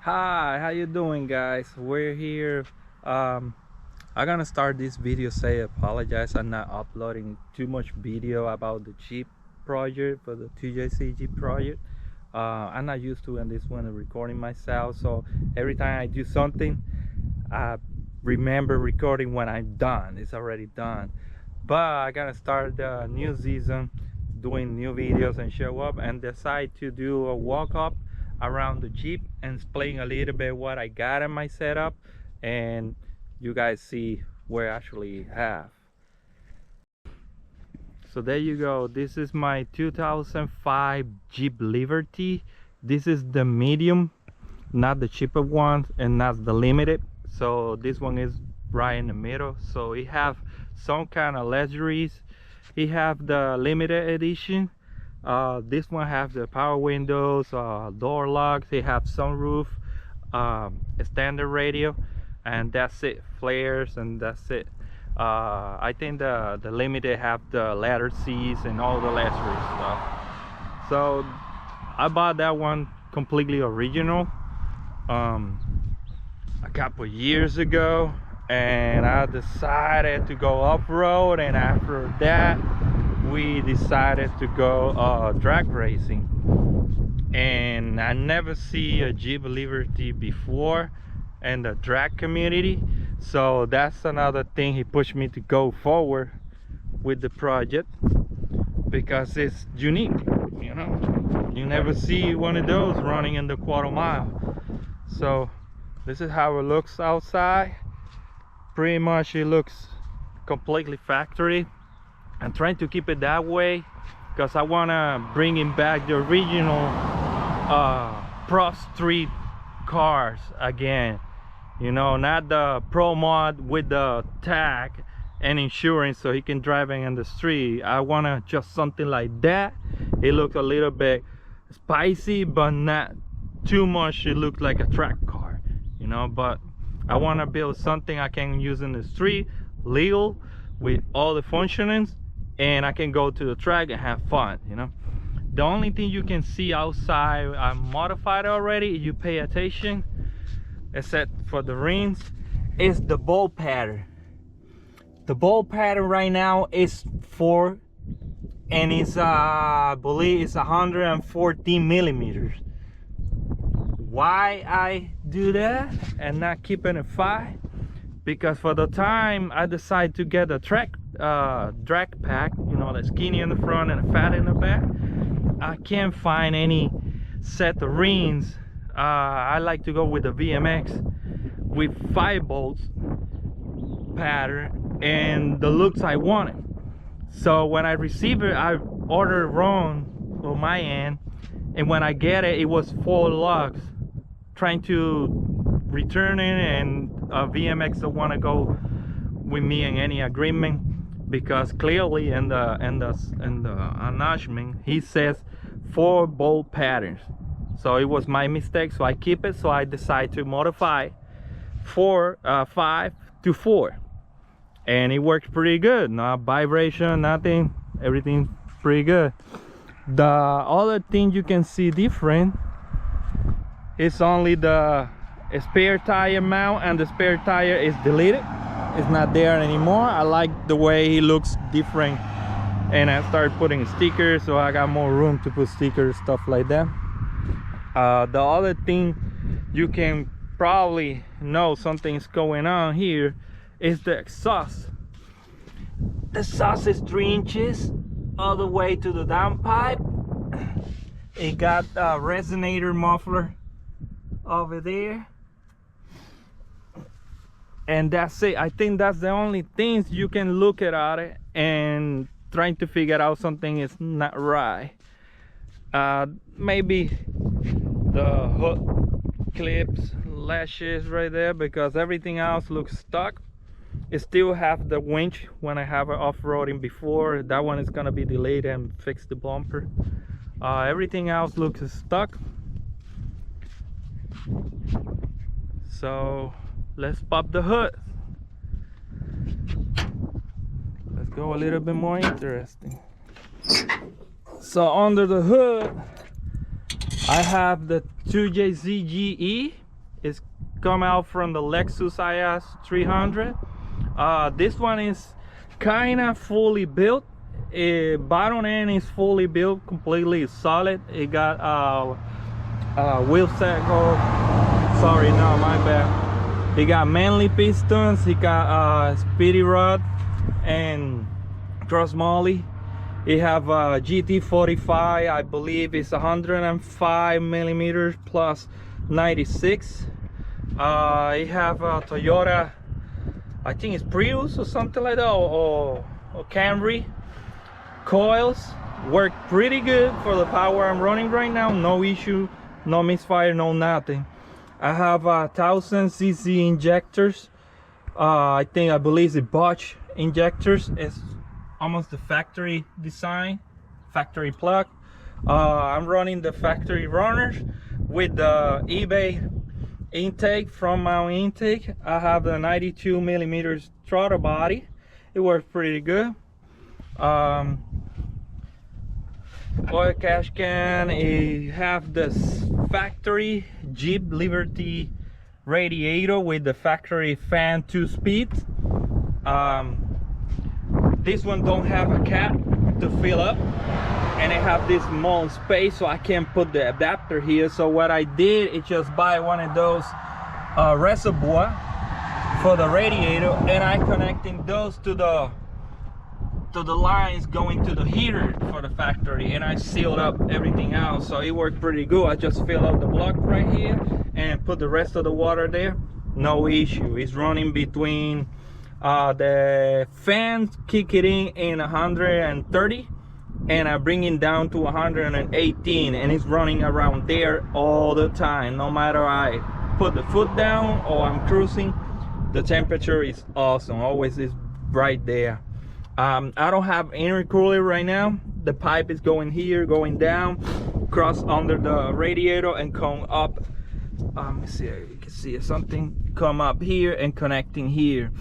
Hi, how you doing, guys? We're here. um I'm gonna start this video say apologize. I'm not uploading too much video about the Jeep project for the TJCG project. I'm not used to in this one recording myself, so every time I do something I remember recording when I'm done. It's already done, but I gotta start the new season doing new videos and show up and decide to do a walk up around the Jeep and explain a little bit what I got in my setup, and you guys see where I actually have. So there you go. This is my 2005 Jeep Liberty. This is the medium, not the cheaper one and not the limited. So this one is right in the middle. So it have some kind of luxuries. It have the limited edition. This one have the power windows, door locks. It have sunroof, a standard radio, and that's it. Flares, and that's it. I think the limited have the leather seats and all the luxury stuff. So I bought that one completely original a couple years ago, and I decided to go off-road, and after that we decided to go drag racing. And I never see a Jeep Liberty before in the drag community, so that's another thing he pushed me to go forward with the project, because it's unique. You never see one of those running in the quarter mile. So this is how it looks outside. Pretty much it looks completely factory. I'm trying to keep it that way because I want to bring in back the original Pro Street cars again. Not the Pro Mod with the tag and insurance so he can drive in the street. I want to just something like that. It looks a little bit spicy, but not too much. It looks like a track car, but I want to build something I can use in the street, legal, with all the functionings, and I can go to the track and have fun. The only thing you can see outside I modified already, you pay attention, except for the rings, is the bolt pattern. The bolt pattern right now is 4, and it's I believe it's 114 millimeters. Why I do that and not keeping it 5? Because for the time I decided to get a drag pack, the skinny in the front and the fat in the back, I can't find any set of rings. I like to go with the VMX with 5 bolts pattern and the looks I wanted. So when I receive it, I ordered wrong on my end, and when I get it, it was 4 lugs. Trying to return it, and VMX don't want to go with me in any agreement, because clearly in the announcement he says 4 bolt patterns. So it was my mistake, so I keep it. So I decide to modify 5 to 4, and it works pretty good. No vibration, nothing, everything pretty good. The other thing you can see different, it's only the spare tire mount, and the spare tire is deleted. It's not there anymore. I like the way he looks different, and I started putting stickers, so I got more room to put stickers, stuff like that. The other thing you can probably know something's going on here is the exhaust. The exhaust is 3 inches all the way to the downpipe. It got a resonator muffler over there, and that's it. I think that's the only things you can look at it and trying to figure out something is not right. Maybe the hood clips, lashes right there, because everything else looks stuck. It still have the winch when I have it off-roading before. That one is gonna be delayed and fix the bumper. Everything else looks stuck. So let's pop the hood. Let's go a little bit more interesting. So under the hood I have the 2JZGE come out from the Lexus IS 300. This one is kind of fully built. Bottom end is fully built, completely solid. It got wheel set. Sorry, no, my bad. It got Manley pistons. It got speedy rod and cross molly. It have a GT45, I believe it's 105 millimeters plus 96. It have a Toyota, I think it's Prius or something like that, or Camry coils. Work pretty good for the power I'm running right now. No issue, no misfire, no nothing. I have 1000cc injectors. I believe it's Bosch injectors. It's almost the factory design, factory plug. I'm running the factory runners with the eBay intake from my intake. I have the 92 millimeters throttle body. It works pretty good. Oil cash can. It have this factory Jeep Liberty radiator with the factory fan 2-speed. This one don't have a cap to fill up, and I have this small space so I can put the adapter here. So what I did is just buy one of those reservoir for the radiator, and I connecting those to the lines going to the heater for the factory, and I sealed up everything else, so it worked pretty good. I just fill out the block right here and put the rest of the water there. No issue. It's running between the fans kick it in 130, and I bring it down to 118, and it's running around there all the time. No matter I put the foot down or I'm cruising, the temperature is awesome. Always is right there. I don't have intercooler right now. The pipe is going here, going down, cross under the radiator and come up. Let me see, you can see something come up here and connecting here.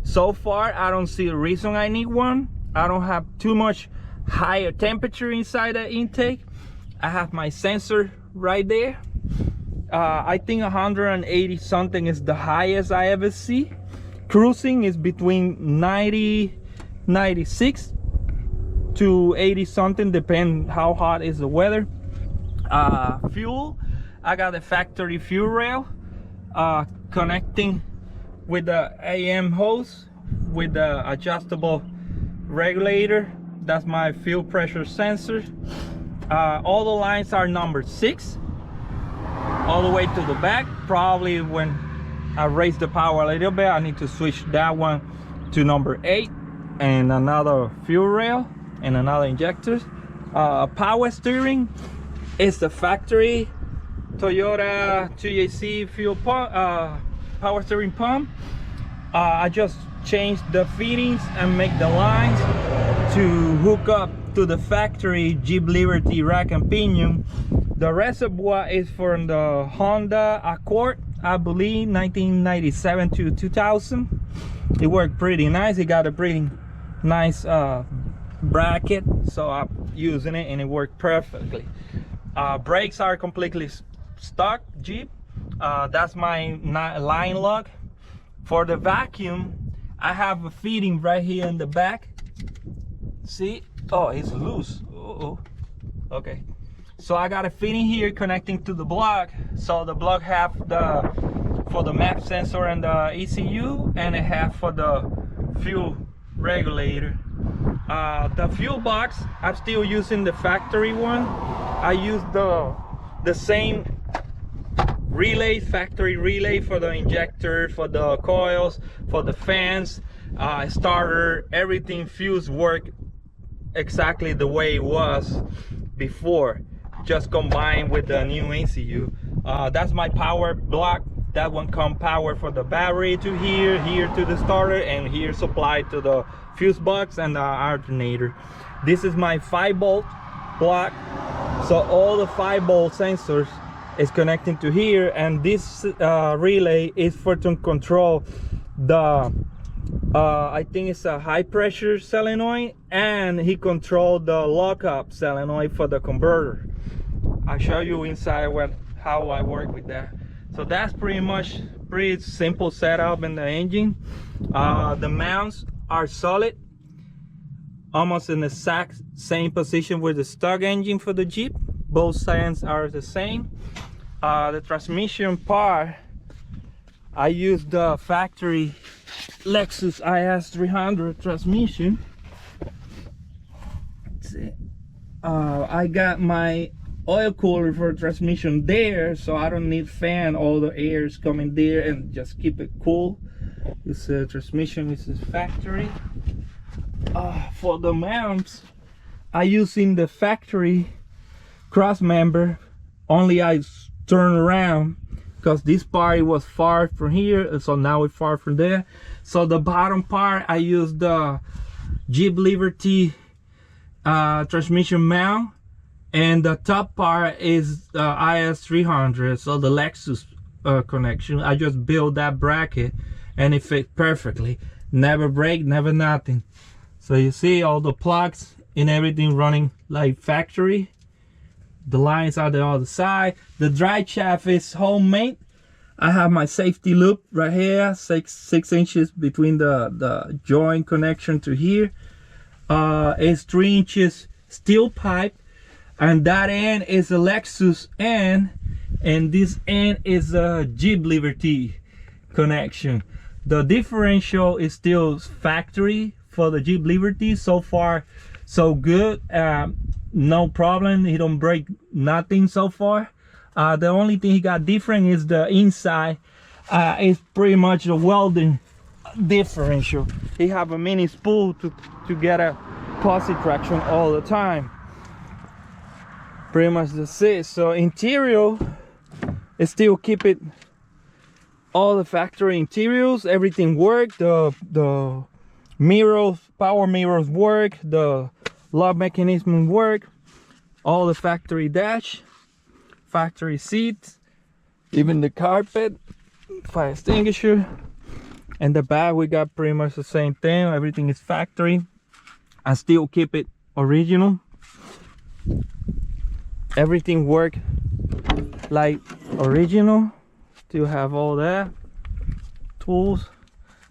So far, I don't see a reason I need one. I don't have too much higher temperature inside the intake. I have my sensor right there. I think 180 something is the highest I ever see. Cruising is between 96 to 80 something, depend how hot is the weather. Fuel, I got a factory fuel rail connecting with the AM hose with the adjustable regulator. That's my fuel pressure sensor. All the lines are number 6 all the way to the back. Probably when I raise the power a little bit, I need to switch that one to number 8, and another fuel rail and another injectors. Power steering is the factory Toyota 2JZ fuel pump, power steering pump. I just changed the fittings and make the lines to hook up to the factory Jeep Liberty rack and pinion. The reservoir is from the Honda Accord, I believe 1997 to 2000. It worked pretty nice. It got a pretty nice bracket, so I'm using it and it worked perfectly. Brakes are completely stock Jeep. That's my line lock. For the vacuum, I have a fitting right here in the back. See? Oh, it's loose. Okay. So I got a fitting here connecting to the block. So the block have for the map sensor and the ECU, and it have for the fuel regulator. The fuel box, I'm still using the factory one. I use the same relay, factory relay for the injector, for the coils, for the fans, starter, everything. Fuse work exactly the way it was before, just combined with the new ECU. That's my power block. That one come power for the battery to here to the starter, and here supplied to the fuse box and the alternator. This is my 5-volt block, so all the 5-volt sensors is connecting to here, and this relay is for to control the I think it's a high pressure solenoid, and he controlled the lockup solenoid for the converter. I'll show you inside how I work with that. So that's pretty simple setup in the engine. The mounts are solid, almost in the exact same position with the stock engine for the Jeep. Both sides are the same. The transmission part, I used the factory Lexus IS300 transmission. Let's see. I got my oil cooler for transmission there, so I don't need fan. All the air is coming there and just keep it cool. This transmission is factory. For the mounts, I using the factory cross member. Only I turn around because this part was far from here, so now it's far from there. So the bottom part, I use the Jeep Liberty transmission mount, and the top part is the IS300, so the Lexus connection. I just built that bracket and it fit perfectly. Never break, never nothing. So you see all the plugs and everything running like factory. The lines are the other side. The drive shaft is homemade. I have my safety loop right here, six inches between the joint connection to here. It's 3 inches steel pipe, and that end is a Lexus end, and this end is a Jeep Liberty connection. The differential is still factory for the Jeep Liberty. So far so good. No problem, he don't break nothing so far. The only thing he got different is the inside. It's pretty much the welding differential. He have a mini spool to get a positive traction all the time. Pretty much that's it. So interior is still keep it all the factory interiors. Everything work. The mirrors, power mirrors work. The lock mechanism work. All the factory dash, factory seats, even the carpet, fire extinguisher. And the back we got pretty much the same thing. Everything is factory. I still keep it original. Everything work like original. Still have all that. Tools.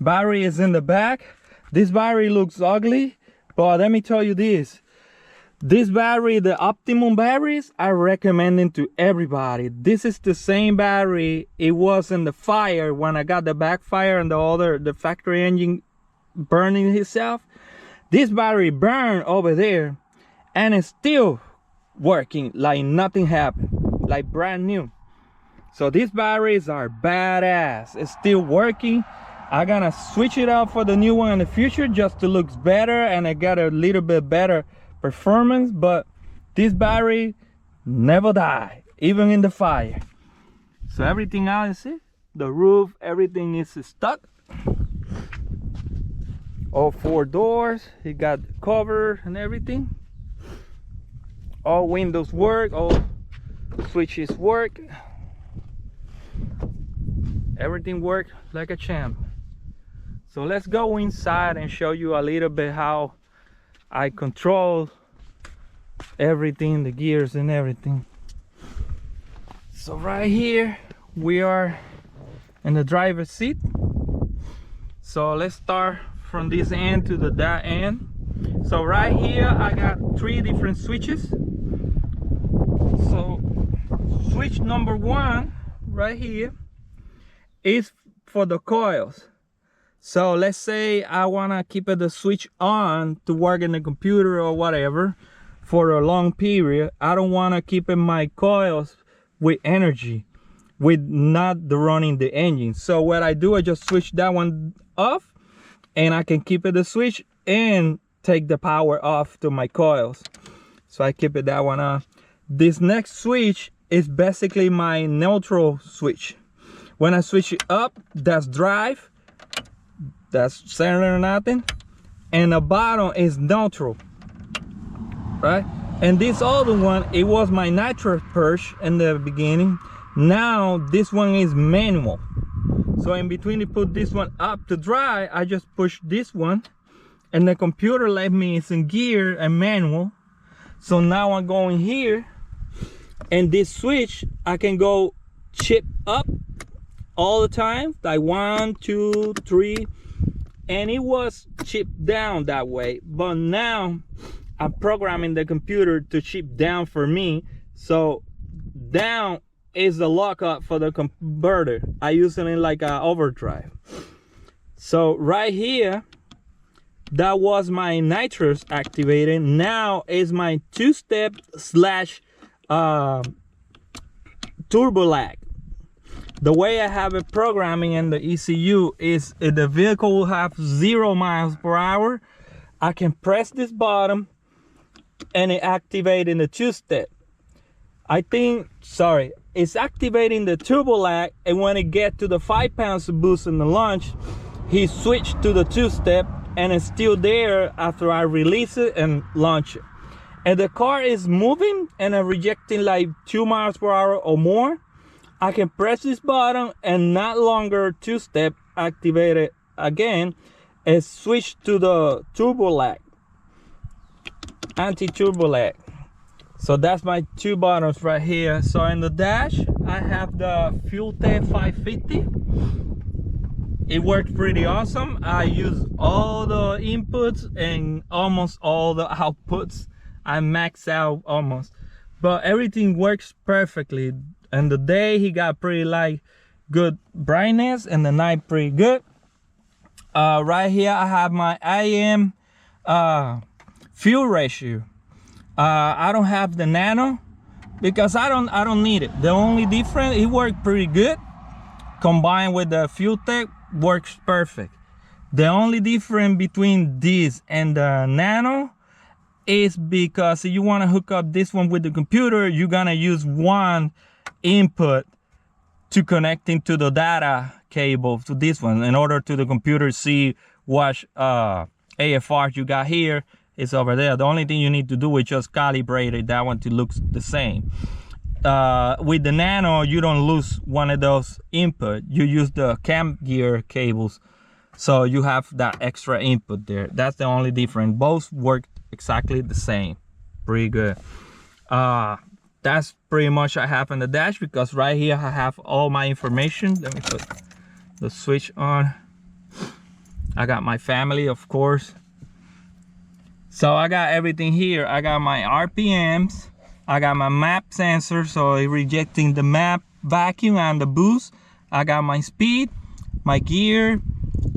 Battery is in the back. This battery looks ugly, but let me tell you this. This battery, the Optimum batteries, I recommend it to everybody. This is the same battery it was in the fire when I got the backfire and the factory engine burning itself. This battery burned over there and it's still working like nothing happened, like brand new. So these batteries are badass. It's still working. I'm gonna switch it out for the new one in the future just to look better, and I got a little bit better performance. But this battery never die, even in the fire. So everything else, see, the roof, everything is stuck. All 4 doors, he got the cover and everything. All windows work, all switches work. Everything worked like a champ. So let's go inside and show you a little bit how I control everything, the gears and everything. So right here we are in the driver's seat. So let's start from this end to that end. So right here I got 3 different switches. So switch number 1 right here is for the coils. So let's say I wanna keep the switch on to work in the computer or whatever for a long period. I don't wanna keep my coils with energy, with not the running the engine. So what I do, I just switch that one off, and I can keep the switch and take the power off to my coils. So I keep that one on. This next switch is basically my neutral switch. When I switch it up, that's drive, that's center or nothing, and the bottom is neutral, right? And this other one, it was my nitro purge in the beginning. Now this one is manual. So in between to put this one up to dry, I just push this one, and the computer let me it's in gear and manual. So now I'm going here, and this switch I can go chip up all the time, like 1, 2, 3, and it was chipped down that way. But now I'm programming the computer to chip down for me, so down is the lockup for the converter. I use it in like an overdrive. So right here, that was my nitrous activated. Now is my two-step slash turbo lag. The way I have it programming in the ECU is if the vehicle will have 0 miles per hour, I can press this button and it activating the two-step. It's activating the turbo lag, and when it get to the 5 pounds of boost in the launch, he switched to the two-step, and it's still there after I release it and launch it. And the car is moving and I'm rejecting like 2 miles per hour or more. I can press this button and not longer two-step activated again, and switch to the turbo lag, anti-turbo lag. So that's my two buttons right here. So in the dash, I have the Fuel-Tech 550. It works pretty awesome. I use all the inputs and almost all the outputs. I max out almost, but everything works perfectly. And the day he got pretty like good brightness, and the night pretty good. Right here I have my IM fuel ratio. I don't have the nano because I don't need it. The only difference, it worked pretty good. Combined with the Fuel-Tech, works perfect. The only difference between this and the nano is because if you want to hook up this one with the computer, you're gonna use one input to connecting to the data cable to this one in order to the computer see what AFR you got here is over there. The only thing you need to do is just calibrate it, that one to look the same. With the nano, you don't lose one of those input. You use the cam gear cables, so you have that extra input there. That's the only difference. Both work exactly the same. Pretty good. That's pretty much I have in the dash, because right here I have all my information. Let me put the switch on. I got my family, of course. So I got everything here. I got my RPMs. I got my map sensor, so it's rejecting the map vacuum and the boost. I got my speed, my gear.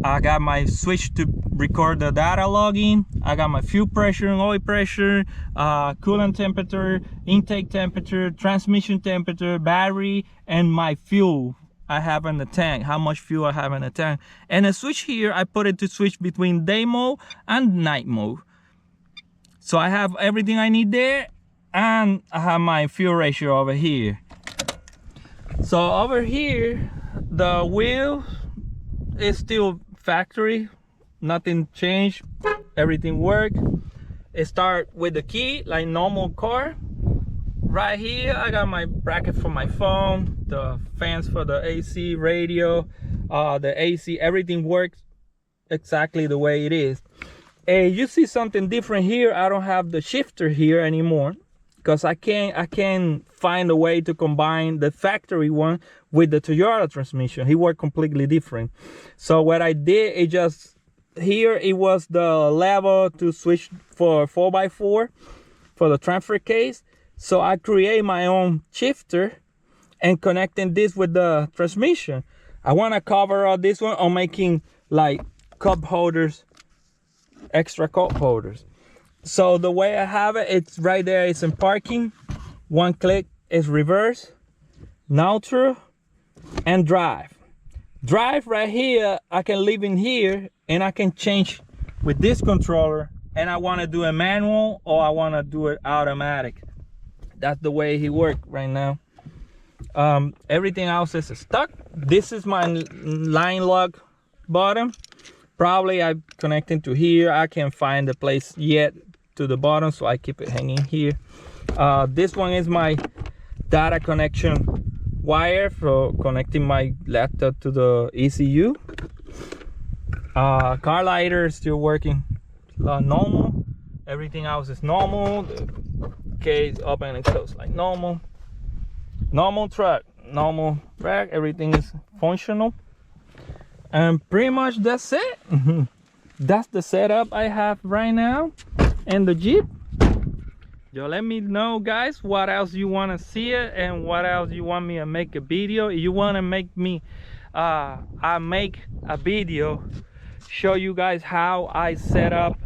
I got my switch to record the data logging. I got my fuel pressure and oil pressure, coolant temperature, intake temperature, transmission temperature, battery, and my fuel I have in the tank, how much fuel I have in the tank. And the switch here, I put it to switch between day mode and night mode. So I have everything I need there, and I have my fuel ratio over here. So over here, the wheel is still factory, nothing changed, everything worked. It start with the key like normal car. Right here I got my bracket for my phone, the fans for the AC, radio, the AC, everything works exactly the way it is. And you see something different here. I don't have the shifter here anymore, because I can't find a way to combine the factory one with the Toyota transmission. He worked completely different. So what I did, it just, here it was the lever to switch for 4x4 for the transfer case. So I create my own shifter and connecting this with the transmission. I want to cover all this one on making like cup holders, extra cup holders. So the way I have it, it's right there, it's in parking. One click is reverse, neutral, and drive. Drive right here, I can leave in here and I can change with this controller, and I want to do a manual or I want to do it automatic. That's the way he works right now. Everything else is stuck. This is my line lock bottom. Probably I'm connecting to here. I can't find the place yet to the bottom, so I keep it hanging here. This one is my data connection wire for connecting my laptop to the ECU. Car lighter is still working normal. Everything else is normal. The case open and close like normal. Normal truck, normal rack, everything is functional, and pretty much that's it. That's the setup I have right now in the Jeep. Yo, let me know, guys, what else you want to see it and what else you want me to make a video. If you want to make me I make a video show you guys how I set up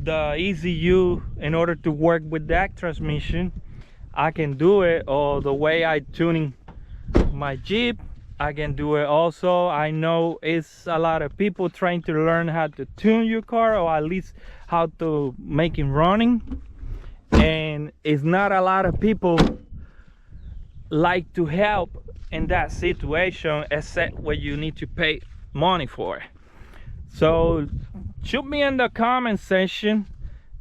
the ECU in order to work with that transmission, I can do it. Or the way I tuning my Jeep, I can do it also. I know it's a lot of people trying to learn how to tune your car, or at least how to make it running, and it's not a lot of people like to help in that situation, except when you need to pay money for it. So shoot me in the comment section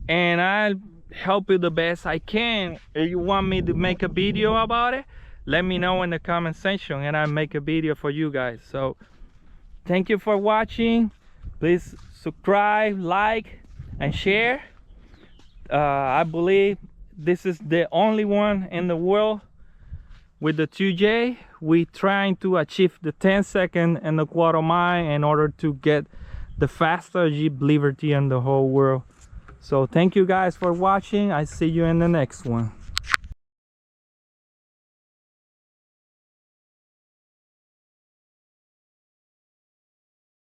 and I'll help you the best I can. If you want me to make a video about it, let me know in the comment section and I'll make a video for you guys. So thank you for watching. Please subscribe, like, and share. I believe this is the only one in the world with the 2J. We trying to achieve the 10-second and the quarter mile in order to get the fastest Jeep Liberty in the whole world. So thank you guys for watching. I see you in the next one.